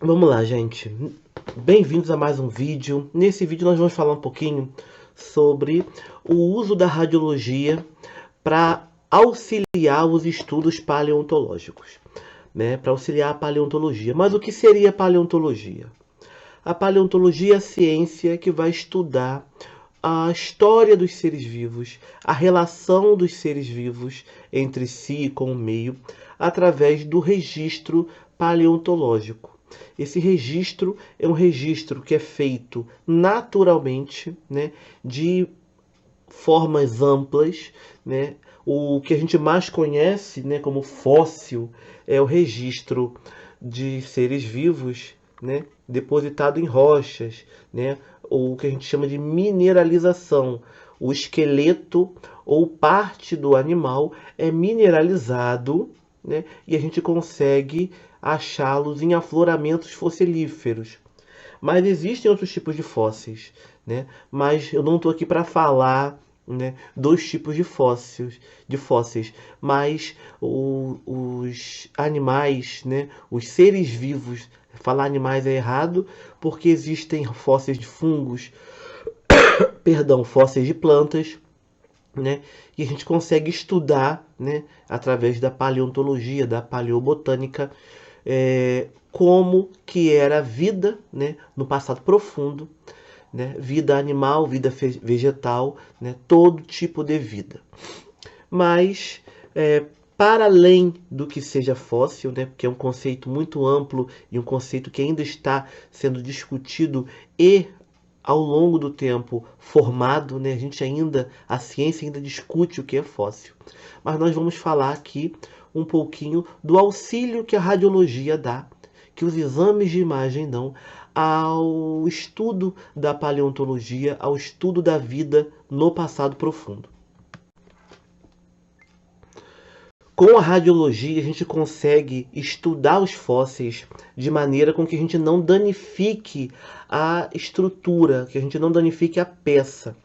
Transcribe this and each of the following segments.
Vamos lá, gente. Bem-vindos a mais um vídeo. Nesse vídeo nós vamos falar um pouquinho sobre o uso da radiologia para auxiliar os estudos paleontológicos, né? Para auxiliar a paleontologia. Mas o que seria a paleontologia? A paleontologia é a ciência que vai estudar a história dos seres vivos, a relação dos seres vivos entre si e com o meio, através do registro paleontológico. Esse registro é um registro que é feito naturalmente, né, de formas amplas, né? O que a gente mais conhece, né, como fóssil é o registro de seres vivos, né, depositado em rochas, né, ou o que a gente chama de mineralização. O esqueleto ou parte do animal é mineralizado, né, e a gente consegue achá-los em afloramentos fossilíferos. Mas existem outros tipos de fósseis, né? Mas eu não estou aqui para falar, né, dos tipos de fósseis, mas os animais, né, os seres vivos. Falar animais é errado, porque existem fósseis de fungos, perdão, fósseis de plantas, né? E a gente consegue estudar, né, através da paleontologia, da paleobotânica, como que era a vida, né, no passado profundo, né, vida animal, vida vegetal, né, todo tipo de vida. Mas, para além do que seja fóssil, né, porque é um conceito muito amplo e um conceito que ainda está sendo discutido e ao longo do tempo formado, né, a ciência ainda discute o que é fóssil. Mas nós vamos falar aqui um pouquinho do auxílio que a radiologia dá, que os exames de imagem dão ao estudo da paleontologia, ao estudo da vida no passado profundo. Com a radiologia, a gente consegue estudar os fósseis de maneira com que a gente não danifique a estrutura, que a gente não danifique a peça.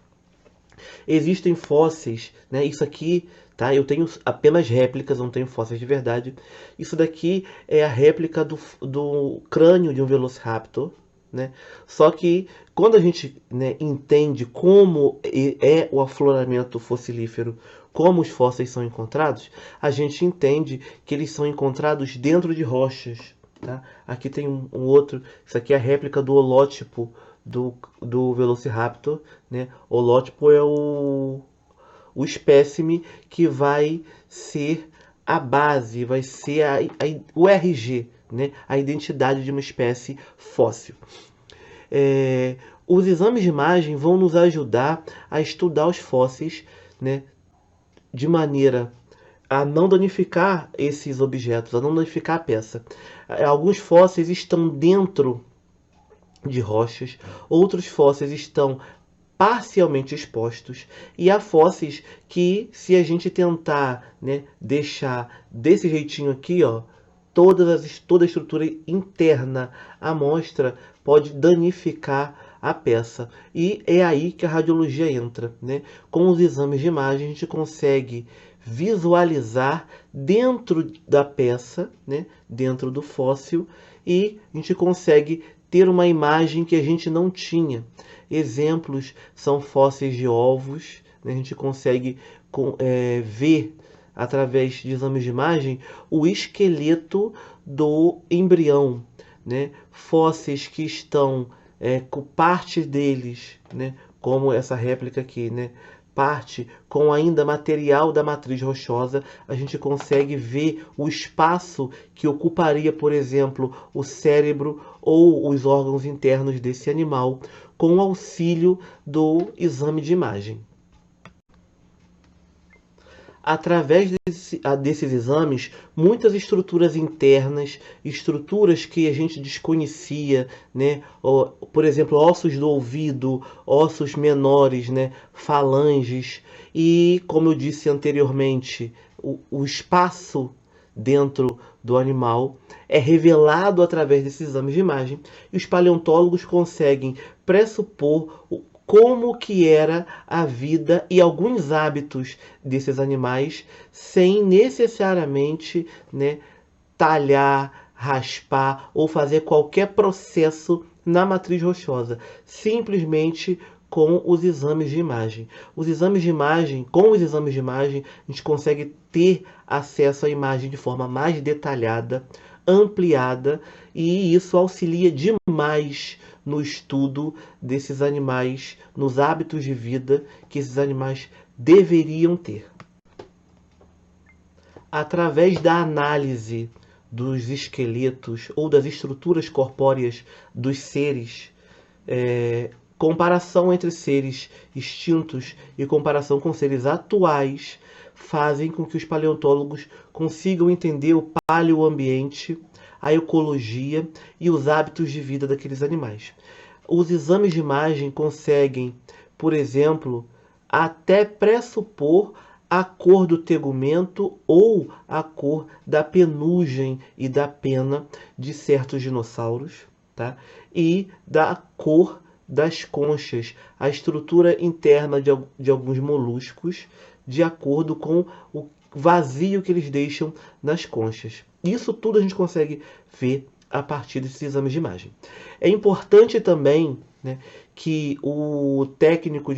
Existem fósseis, né? Isso aqui, tá? Eu tenho apenas réplicas, não tenho fósseis de verdade. Isso daqui é a réplica do crânio de um Velociraptor, né? Só que quando a gente, né, entende como é o afloramento fossilífero, como os fósseis são encontrados, a gente entende que eles são encontrados dentro de rochas. Tá? Aqui tem um outro, isso aqui é a réplica do holótipo do Velociraptor. Né? Holótipo é o espécime que vai ser a base, vai ser o RG, né? A identidade de uma espécie fóssil. Os exames de imagem vão nos ajudar a estudar os fósseis, né, de maneira a não danificar esses objetos, a não danificar a peça. Alguns fósseis estão dentro de rochas, outros fósseis estão parcialmente expostos, e há fósseis que, se a gente tentar, né, deixar desse jeitinho aqui, ó, toda a estrutura interna à mostra pode danificar a peça. E é aí que a radiologia entra, né? Com os exames de imagem a gente consegue visualizar dentro da peça, né, dentro do fóssil, e a gente consegue ter uma imagem que a gente não tinha. Exemplos são fósseis de ovos, né? A gente consegue ver através de exames de imagem o esqueleto do embrião, né? Fósseis que estão com parte deles, né, como essa réplica aqui, né, parte com ainda material da matriz rochosa, a gente consegue ver o espaço que ocuparia, por exemplo, o cérebro ou os órgãos internos desse animal, com o auxílio do exame de imagem. Através desses exames, muitas estruturas internas, estruturas que a gente desconhecia, né? Por exemplo, ossos do ouvido, ossos menores, né? Falanges, e, como eu disse anteriormente, o espaço dentro do animal é revelado através desses exames de imagem, e os paleontólogos conseguem pressupor como que era a vida e alguns hábitos desses animais, sem necessariamente, né, talhar, raspar ou fazer qualquer processo na matriz rochosa, simplesmente com os exames de imagem. Com os exames de imagem, a gente consegue ter acesso à imagem de forma mais detalhada, ampliada, e isso auxilia demais no estudo desses animais, nos hábitos de vida que esses animais deveriam ter. Através da análise dos esqueletos ou das estruturas corpóreas dos seres, comparação entre seres extintos e comparação com seres atuais fazem com que os paleontólogos consigam entender o paleoambiente, a ecologia e os hábitos de vida daqueles animais. Os exames de imagem conseguem, por exemplo, até pressupor a cor do tegumento ou a cor da penugem e da pena de certos dinossauros, tá? E da cor das conchas, a estrutura interna de alguns moluscos, de acordo com o vazio que eles deixam nas conchas. Isso tudo a gente consegue ver a partir desses exames de imagem. É importante também, né, que o técnico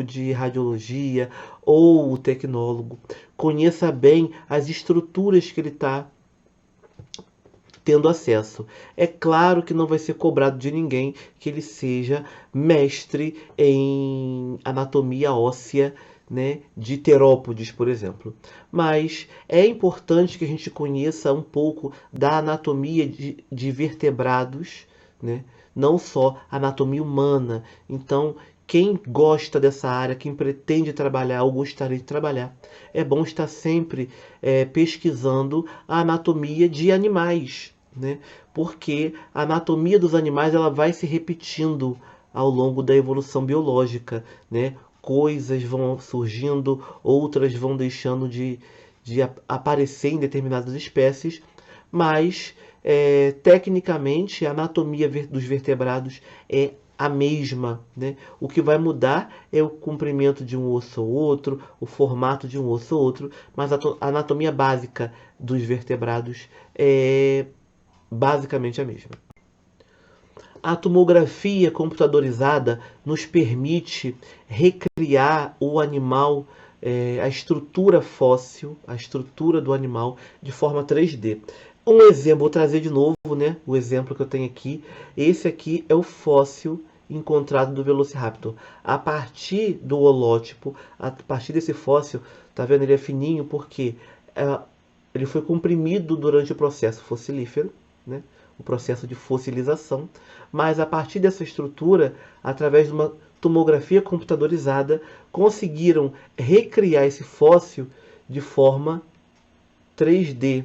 de radiologia ou o tecnólogo conheça bem as estruturas que ele está tendo acesso. É claro que não vai ser cobrado de ninguém que ele seja mestre em anatomia óssea, né, de terópodes, por exemplo. Mas é importante que a gente conheça um pouco da anatomia de vertebrados, né, não só anatomia humana. Então, quem gosta dessa área, quem pretende trabalhar ou gostaria de trabalhar, é bom estar sempre pesquisando a anatomia de animais, né? Porque a anatomia dos animais ela vai se repetindo ao longo da evolução biológica, né? Coisas vão surgindo, outras vão deixando de aparecer em determinadas espécies, mas tecnicamente a anatomia dos vertebrados é a mesma, né? O que vai mudar é o comprimento de um osso ou outro, o formato de um osso ou outro, mas a anatomia básica dos vertebrados é basicamente a mesma. A tomografia computadorizada nos permite recriar o animal, a estrutura fóssil, a estrutura do animal de forma 3D. Um exemplo, vou trazer de novo, né, o exemplo que eu tenho aqui. Esse aqui é o fóssil encontrado do Velociraptor. A partir do holótipo, a partir desse fóssil, tá vendo? Ele é fininho porque ele foi comprimido durante o processo fossilífero, né? O processo de fossilização, mas a partir dessa estrutura, através de uma tomografia computadorizada, conseguiram recriar esse fóssil de forma 3D.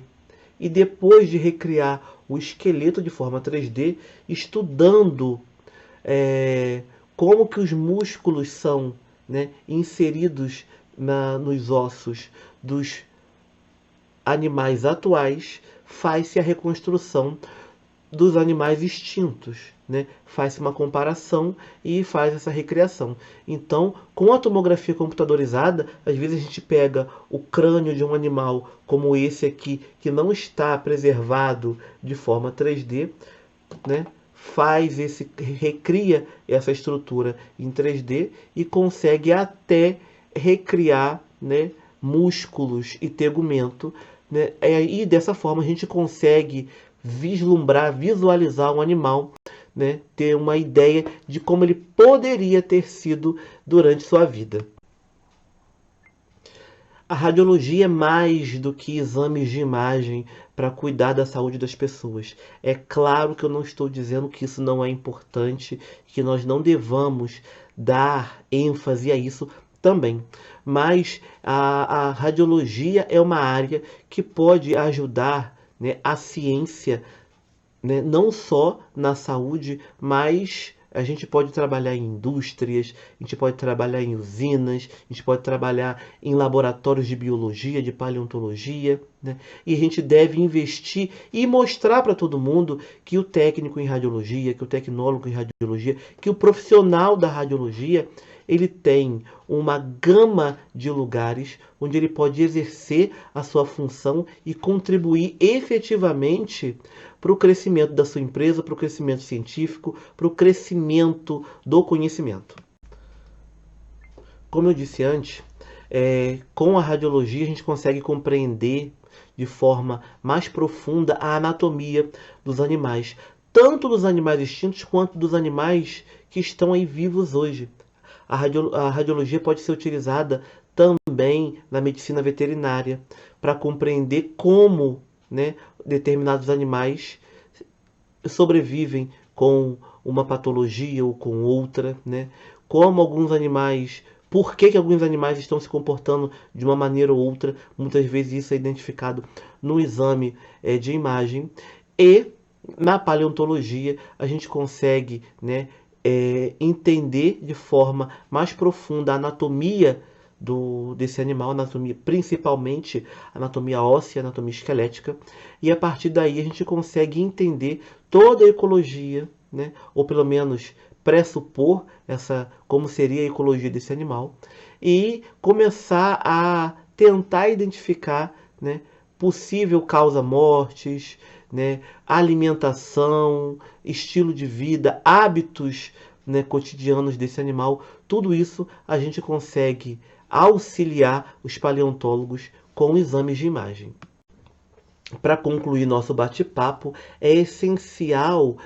E depois de recriar o esqueleto de forma 3D, estudando como que os músculos são, né, inseridos nos ossos dos animais atuais, faz-se a reconstrução dos animais extintos, né? Faz-se uma comparação e faz essa recriação. Então, com a tomografia computadorizada, às vezes a gente pega o crânio de um animal como esse aqui, que não está preservado de forma 3D, né? Recria essa estrutura em 3D e consegue até recriar, né, músculos e tegumento, né? E dessa forma a gente consegue vislumbrar, visualizar um animal, né? Ter uma ideia de como ele poderia ter sido durante sua vida. A radiologia é mais do que exames de imagem para cuidar da saúde das pessoas. É claro que eu não estou dizendo que isso não é importante, que nós não devamos dar ênfase a isso também. Mas a radiologia é uma área que pode ajudar, né, a ciência, né, não só na saúde, mas a gente pode trabalhar em indústrias, a gente pode trabalhar em usinas, a gente pode trabalhar em laboratórios de biologia, de paleontologia, né? E a gente deve investir e mostrar para todo mundo que o técnico em radiologia, que o tecnólogo em radiologia, que o profissional da radiologia, ele tem uma gama de lugares onde ele pode exercer a sua função e contribuir efetivamente para o crescimento da sua empresa, para o crescimento científico, para o crescimento do conhecimento. Como eu disse antes, com a radiologia a gente consegue compreender de forma mais profunda a anatomia dos animais, tanto dos animais extintos quanto dos animais que estão aí vivos hoje. A radiologia pode ser utilizada também na medicina veterinária para compreender como, né, determinados animais sobrevivem com uma patologia ou com outra, né? Como alguns animais, por que alguns animais estão se comportando de uma maneira ou outra, muitas vezes isso é identificado no exame de imagem. E na paleontologia a gente consegue, né, entender de forma mais profunda a anatomia desse animal, anatomia, principalmente anatomia óssea, anatomia esquelética, e a partir daí a gente consegue entender toda a ecologia, né, ou pelo menos pressupor como seria a ecologia desse animal, e começar a tentar identificar, né, possível causa-mortes, né, alimentação, estilo de vida, hábitos, né, cotidianos desse animal. Tudo isso a gente consegue auxiliar os paleontólogos com exames de imagem. Para concluir nosso bate-papo, é essencial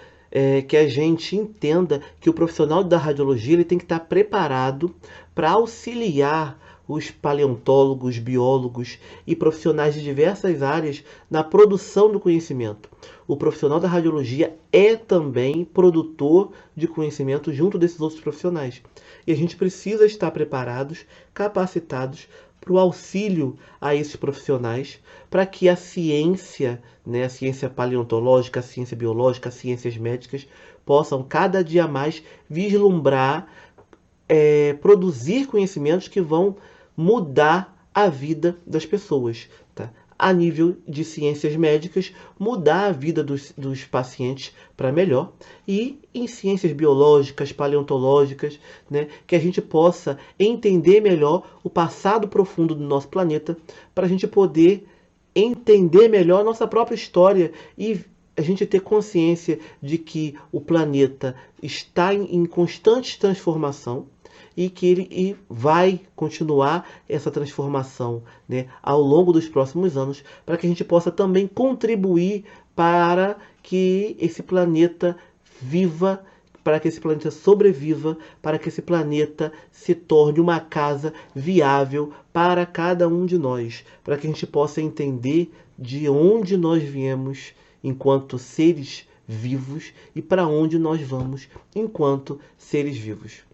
que a gente entenda que o profissional da radiologia ele tem que estar preparado para auxiliar os paleontólogos, biólogos e profissionais de diversas áreas na produção do conhecimento. O profissional da radiologia é também produtor de conhecimento junto desses outros profissionais. E a gente precisa estar preparados, capacitados para o auxílio a esses profissionais, para que a ciência, né, a ciência paleontológica, a ciência biológica, as ciências médicas, possam cada dia mais vislumbrar, produzir conhecimentos que vão mudar a vida das pessoas, tá? A nível de ciências médicas, mudar a vida dos pacientes para melhor, e em ciências biológicas, paleontológicas, né, que a gente possa entender melhor o passado profundo do nosso planeta, para a gente poder entender melhor a nossa própria história e a gente ter consciência de que o planeta está em constante transformação, e que ele vai continuar essa transformação, né, ao longo dos próximos anos, para que a gente possa também contribuir para que esse planeta viva, para que esse planeta sobreviva, para que esse planeta se torne uma casa viável para cada um de nós, para que a gente possa entender de onde nós viemos enquanto seres vivos e para onde nós vamos enquanto seres vivos.